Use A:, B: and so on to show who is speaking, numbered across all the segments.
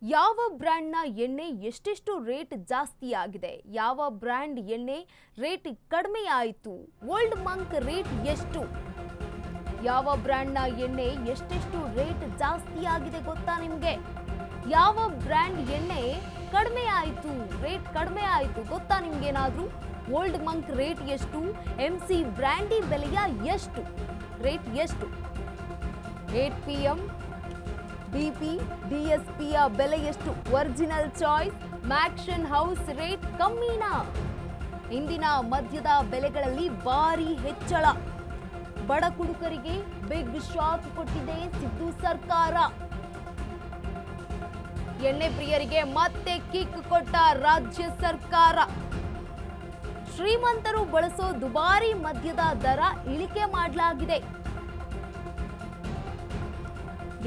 A: ಯಾವ ಬ್ರ್ಯಾಂಡ್ನ ಎಣ್ಣೆ ಎಷ್ಟೆಷ್ಟು ರೇಟ್ ಜಾಸ್ತಿ ಆಗಿದೆ, ಯಾವ ಬ್ರ್ಯಾಂಡ್ ಎಣ್ಣೆ ರೇಟ್ ಕಡಿಮೆ ಆಯಿತು, ಓಲ್ಡ್ ಮಂಕ್ ರೇಟ್ ಎಷ್ಟು, ಯಾವ ಬ್ರ್ಯಾಂಡ್ನ ಎಣ್ಣೆ ಎಷ್ಟೆಷ್ಟು ರೇಟ್ ಜಾಸ್ತಿ ಆಗಿದೆ ಗೊತ್ತಾ ನಿಮಗೆ? ಯಾವ ಬ್ರ್ಯಾಂಡ್ ಎಣ್ಣೆ ಕಡಿಮೆ ಆಯಿತು, ರೇಟ್ ಕಡಿಮೆ ಆಯಿತು ಗೊತ್ತಾ ನಿಮ್ಗೇನಾದ್ರೂ? ಓಲ್ಡ್ ಮಂಕ್ ರೇಟ್ ಎಷ್ಟು, MC ಬ್ರ್ಯಾಂಡಿ ಬೆಲೆಯ ಎಷ್ಟು, ರೇಟ್ ಎಷ್ಟು? 8PM BP DSPಯ ಬೆಲೆ ಎಷ್ಟು? Original Choice Mansion House rate ಕಮ್ಮಿನಾ? ಇಂದಿನ ಮದ್ಯದ ಬೆಲೆಗಳಲ್ಲಿ ಭಾರಿ ಹೆಚ್ಚಳ, ಬಡ ಕುಡುಕರಿಗೆ ಬಿಗ್ ಶಾಕ್ ಕೊಟ್ಟಿದೆ ಸಿದ್ದು ಸರ್ಕಾರ. ಎಣ್ಣೆ ಪ್ರಿಯರಿಗೆ ಮತ್ತೆ ಕಿಕ್ ಕೊಟ್ಟ ರಾಜ್ಯ ಸರ್ಕಾರ. ಶ್ರೀಮಂತರು ಬಳಸೋ ದುಬಾರಿ ಮದ್ಯದ ದರ ಇಳಿಕೆ ಮಾಡಲಾಗಿದೆ.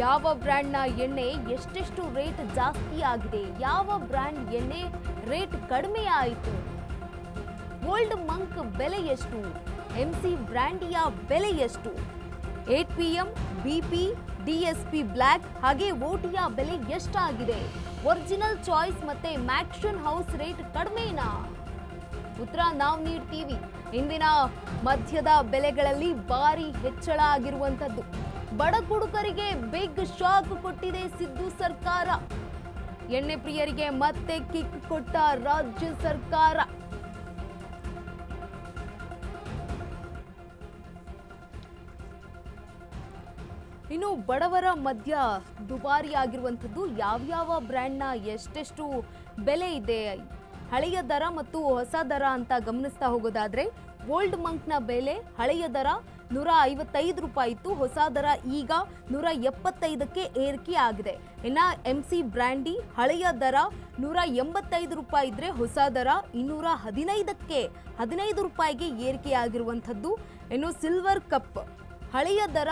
A: ಯಾವ ಬ್ರ್ಯಾಂಡ್ನ ಎಣ್ಣೆ ಎಷ್ಟೆಷ್ಟು ರೇಟ್ ಜಾಸ್ತಿ ಆಗಿದೆ, ಯಾವ ಬ್ರ್ಯಾಂಡ್ ಎಣ್ಣೆ ರೇಟ್ ಕಡಿಮೆ ಆಯಿತು, ಓಲ್ಡ್ ಮಂಕ್ ಬೆಲೆ ಎಷ್ಟು, MC ಬ್ರ್ಯಾಂಡಿಯ ಬೆಲೆ ಎಷ್ಟು, 8PM BP DSP ಬ್ಲ್ಯಾಕ್ ಹಾಗೆ ಓಟಿಯ ಬೆಲೆ ಎಷ್ಟಾಗಿದೆ, ಒರಿಜಿನಲ್ ಚಾಯ್ಸ್ ಮತ್ತೆ ಮ್ಯಾಕ್ಷನ್ ಹೌಸ್ ರೇಟ್ ಕಡಿಮೆನಾ? ಉತ್ತರ ನಾವು ನೀಡ್ತೀವಿ. ಇಂದಿನ ಮದ್ಯದ ಬೆಲೆಗಳಲ್ಲಿ ಭಾರಿ ಹೆಚ್ಚಳ ಆಗಿರುವಂತದ್ದು, ಬಡ ಕುಡುಕರಿಗೆ ಬಿಗ್ ಶಾಕ್ ಕೊಟ್ಟಿದೆ ಸಿದ್ದು ಸರ್ಕಾರ. ಎಣ್ಣೆ ಪ್ರಿಯರಿಗೆ ಮತ್ತೆ ಕಿಕ್ ಕೊಟ್ಟ ರಾಜ್ಯ ಸರ್ಕಾರ. ಇನ್ನು ಬಡವರ ಮದ್ಯ ದುಬಾರಿ ಆಗಿರುವಂಥದ್ದು, ಯಾವ್ಯಾವ ಬ್ರ್ಯಾಂಡ್ನ ಎಷ್ಟೆಷ್ಟು ಬೆಲೆ ಇದೆ, ಹಳೆಯ ದರ ಮತ್ತು ಹೊಸ ದರ ಅಂತ ಗಮನಿಸ್ತಾ ಹೋಗೋದಾದ್ರೆ, ಓಲ್ಡ್ ಮಂಕ್ನ ಬೆಲೆ ಹಳೆಯ ದರ 155 ರೂಪಾಯಿ ಇತ್ತು, ಹೊಸ ದರ ಈಗ 175ಕ್ಕೆ ಏರಿಕೆ ಆಗಿದೆ. ಇನ್ನು MC ಬ್ರ್ಯಾಂಡಿ ಹಳೆಯ ದರ 185 ರೂಪಾಯಿ ಇದ್ರೆ ಹೊಸ ದರ 215ಕ್ಕೆ 15 ರೂಪಾಯಿಗೆ ಏರಿಕೆ ಆಗಿರುವಂಥದ್ದು. ಇನ್ನು ಸಿಲ್ವರ್ ಕಪ್ ಹಳೆಯ ದರ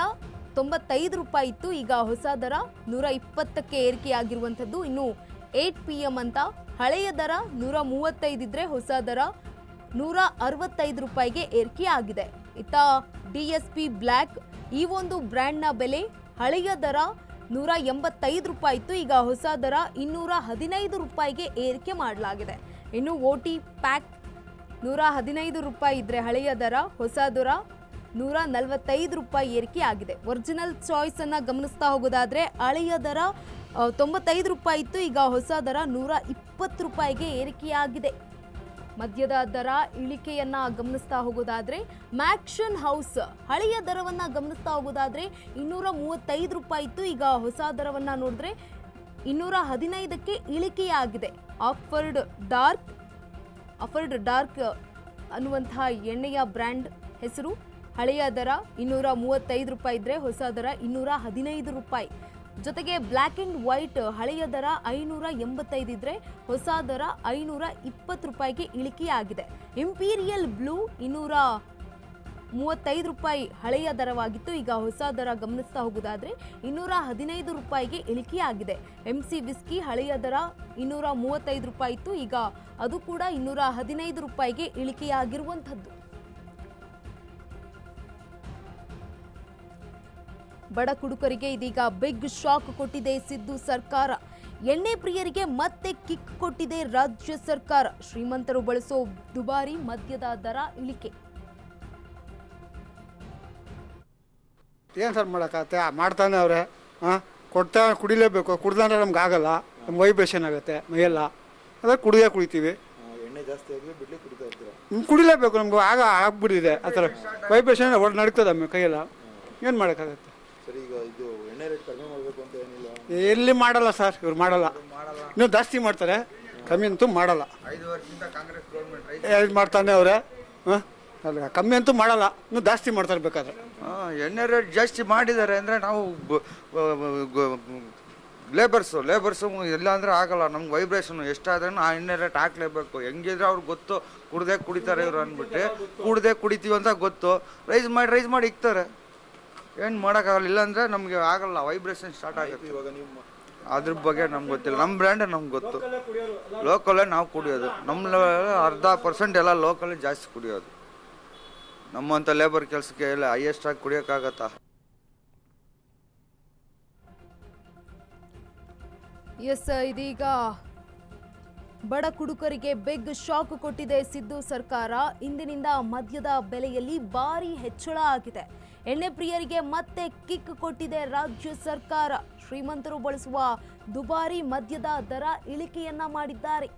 A: 95 ರೂಪಾಯಿ ಇತ್ತು, ಈಗ ಹೊಸ ದರ 120ಕ್ಕೆ ಏರಿಕೆ ಆಗಿರುವಂಥದ್ದು. ಇನ್ನು 8PM ಅಂತ ಹಳೆಯ ದರ 135 ಇದ್ರೆ ಹೊಸ ದರ 165 ರೂಪಾಯಿಗೆ ಏರಿಕೆ ಆಗಿದೆ. ಇತ್ತ DSP ಬ್ಲ್ಯಾಕ್ ಈ ಒಂದು ಬ್ರ್ಯಾಂಡ್ನ ಬೆಲೆ ಹಳೆಯ ದರ 185 ರೂಪಾಯಿ ಇತ್ತು, ಈಗ ಹೊಸ ದರ 215 ರೂಪಾಯಿಗೆ ಏರಿಕೆ ಮಾಡಲಾಗಿದೆ. ಇನ್ನು OT ಪ್ಯಾಕ್ 115 ರೂಪಾಯಿ ಇದ್ರೆ ಹಳೆಯ ದರ, ಹೊಸ ದರ 145 ರೂಪಾಯಿ ಏರಿಕೆ ಆಗಿದೆ. ಒರಿಜಿನಲ್ ಚಾಯ್ಸ್ ಅನ್ನ ಗಮನಿಸ್ತಾ ಹೋಗೋದಾದ್ರೆ ಹಳೆಯ ದರ 95 ರೂಪಾಯಿ ಇತ್ತು, ಈಗ ಹೊಸ ದರ 120 ರೂಪಾಯಿಗೆ ಏರಿಕೆಯಾಗಿದೆ. ಮದ್ಯದ ದರ ಇಳಿಕೆಯನ್ನ ಗಮನಿಸ್ತಾ ಹೋಗೋದಾದ್ರೆ ಮ್ಯಾಕ್ಷನ್ ಹೌಸ್ ಹಳೆಯ ದರವನ್ನ ಗಮನಿಸ್ತಾ ಹೋಗೋದಾದ್ರೆ 235 ರೂಪಾಯಿ ಇತ್ತು, ಈಗ ಹೊಸ ದರವನ್ನ ನೋಡಿದ್ರೆ 215ಕ್ಕೆ ಇಳಿಕೆಯಾಗಿದೆ. ಆಫರ್ಡ್ ಡಾರ್ಕ್ ಅನ್ನುವಂತಹ ಎಣ್ಣೆಯ ಬ್ರ್ಯಾಂಡ್ ಹೆಸರು. ಹಳೆಯ ದರ 235 ರೂಪಾಯಿ ಇದ್ರೆ ಹೊಸ ದರ 215 ರೂಪಾಯಿ. ಜೊತೆಗೆ ಬ್ಲ್ಯಾಕ್ ಅಂಡ್ ವೈಟ್ ಹಳೆಯ ದರ 585 ಇದ್ರೆ ಹೊಸ ದರ 520 ರೂಪಾಯಿಗೆ ಇಳಿಕೆಯಾಗಿದೆ. ಇಂಪೀರಿಯಲ್ ಬ್ಲೂ 235 ರೂಪಾಯಿ ಹಳೆಯ ದರವಾಗಿತ್ತು, ಈಗ ಹೊಸ ದರ ಗಮನಿಸ್ತಾ ಹೋಗೋದಾದ್ರೆ 215 ರೂಪಾಯಿಗೆ ಇಳಿಕೆಯಾಗಿದೆ. MC ವಿಸ್ಕಿ ಹಳೆಯ ದರ 235 ರೂಪಾಯಿ ಇತ್ತು, ಈಗ ಅದು ಕೂಡ 215 ರೂಪಾಯಿಗೆ ಇಳಿಕೆಯಾಗಿರುವಂಥದ್ದು. ಬಡ ಕುಡುಕರಿಗೆ ಇದೀಗ ಬಿಗ್ ಶಾಕ್ ಕೊಟ್ಟಿದೆ ಸಿದ್ದು ಸರ್ಕಾರ. ಎಣ್ಣೆ ಪ್ರಿಯರಿಗೆ ಮತ್ತೆ ಕಿಕ್ ಕೊಟ್ಟಿದೆ ರಾಜ್ಯ ಸರ್ಕಾರ. ಶ್ರೀಮಂತರು ಬಳಸೋ ದುಬಾರಿ ಮದ್ಯದ ದರ ಇಳಿಕೆ.
B: ಏನು ಸರ್ ಮಾಡೋಕ್ಕಾಗತ್ತೆ, ಮಾಡ್ತಾನೆ ಅವ್ರೆ. ಕೊಡ್ತಾ ಕುಡಿಲೇಬೇಕು, ಕುಡ್ದಂದ್ರೆ ನಮ್ಗೆ ಆಗಲ್ಲ, ನಮ್ಗೆ ವೈಬ್ರೇಷನ್ ಆಗುತ್ತೆ ಮೈಯೆಲ್ಲ, ಅದೇ ಕುಡಿತೀವಿ.
C: ಎಣ್ಣೆ ಜಾಸ್ತಿ ಆಗಿ ಬಿಡ್ಲಿ ಕುಡಿತಾ ಇರ್ತೀರಾ?
B: ಕುಡಿಲೇಬೇಕು, ನಮ್ಗೆ ಆಗ್ಬಿಟ್ಟಿದೆ ಆ ಥರ ವೈಬ್ರೇಷನ್ ನಡೀತದೆ ನಮ್ಮ ಕೈಯೆಲ್ಲ, ಏನು ಮಾಡೋಕ್ಕಾಗತ್ತೆ
C: ಸರ್? ಈಗ ಇದು ಎಣ್ಣೆ ರೇಟ್ ಕಡಿಮೆ ಮಾಡಬೇಕು ಅಂತ ಏನಿಲ್ಲ?
B: ಎಲ್ಲಿ ಮಾಡಲ್ಲ ಸರ್, ಇವ್ರು ಮಾಡಲ್ಲ, ಇನ್ನೂ ಜಾಸ್ತಿ ಮಾಡ್ತಾರೆ, ಕಮ್ಮಿ ಅಂತೂ ಮಾಡಲ್ಲ.
D: 5 ವರ್ಷದಿಂದ ಕಾಂಗ್ರೆಸ್ ಗೌರ್ಮೆಂಟ್
B: ಇದು ಮಾಡ್ತಾನೆ ಅವರೇ, ಅಲ್ಲ ಕಮ್ಮಿ ಅಂತೂ ಮಾಡಲ್ಲ, ಇನ್ನೂ ಜಾಸ್ತಿ ಮಾಡ್ತಾರೆ ಬೇಕಾದ್ರೆ.
D: ಎಣ್ಣೆ ರೇಟ್ ಜಾಸ್ತಿ ಮಾಡಿದ್ದಾರೆ ಅಂದರೆ ನಾವು ಲೇಬರ್ಸು ಇಲ್ಲ ಅಂದರೆ ಆಗಲ್ಲ. ನಮ್ಗೆ ವೈಬ್ರೇಷನ್ ಎಷ್ಟಾದ್ರೂ ಆ ಎಣ್ಣೆ ರೇಟ್ ಹಾಕ್ಲೇಬೇಕು. ಹೆಂಗಿದ್ರೆ ಅವ್ರಿಗೆ ಗೊತ್ತು ಕುಡ್ದೇ ಕುಡಿತಾರೆ ಇವರು ಅಂದ್ಬಿಟ್ಟು, ಕುಡ್ದೇ ಕುಡಿತೀವಿ ಅಂತ ಗೊತ್ತು, ರೈಸ್ ಮಾಡಿ ಇಕ್ತಾರೆ. ಏನು ಮಾಡೋಕ್ಕಾಗಲ್ಲ, ಇಲ್ಲಾಂದರೆ ನಮಗೆ ಆಗಲ್ಲ, ವೈಬ್ರೇಷನ್ ಸ್ಟಾರ್ಟ್ ಆಗುತ್ತೆ.
C: ಇವಾಗ ನಿಮ್ಮ
D: ಅದ್ರ ಬಗ್ಗೆ ನಮ್ಗೆ ಗೊತ್ತಿಲ್ಲ, ನಮ್ಮ ಬ್ರ್ಯಾಂಡ್ ನಮ್ಗೆ ಗೊತ್ತು, ಲೋಕಲೇ ನಾವು ಕುಡಿಯೋದು. ನಮ್ಮ 10% ಎಲ್ಲ ಲೋಕಲೇ ಜಾಸ್ತಿ ಕುಡಿಯೋದು. ನಮ್ಮಂಥ ಲೇಬರ್ ಕೆಲಸಕ್ಕೆ ಎಲ್ಲ ಹೈಯೆಸ್ಟ್ ಆಗಿ ಕುಡಿಯೋಕ್ಕಾಗತ್ತಾ?
A: ಎಸ್, ಇದೀಗ ಬಡ ಕುಡುಕರಿಗೆ ಬಿಗ್ ಶಾಕ್ ಕೊಟ್ಟಿದೆ ಸಿದ್ದು ಸರ್ಕಾರ. ಇಂದಿನಿಂದ ಮದ್ಯದ ಬೆಲೆಯಲ್ಲಿ ಭಾರಿ ಹೆಚ್ಚಳ ಆಗಿದೆ. ಎಣ್ಣೆ ಪ್ರಿಯರಿಗೆ ಮತ್ತೆ ಕಿಕ್ ಕೊಟ್ಟಿದೆ ರಾಜ್ಯ ಸರ್ಕಾರ. ಶ್ರೀಮಂತರು ಬಳಸುವ ದುಬಾರಿ ಮದ್ಯದ ದರ ಇಳಿಕೆಯನ್ನ ಮಾಡಿದ್ದಾರೆ.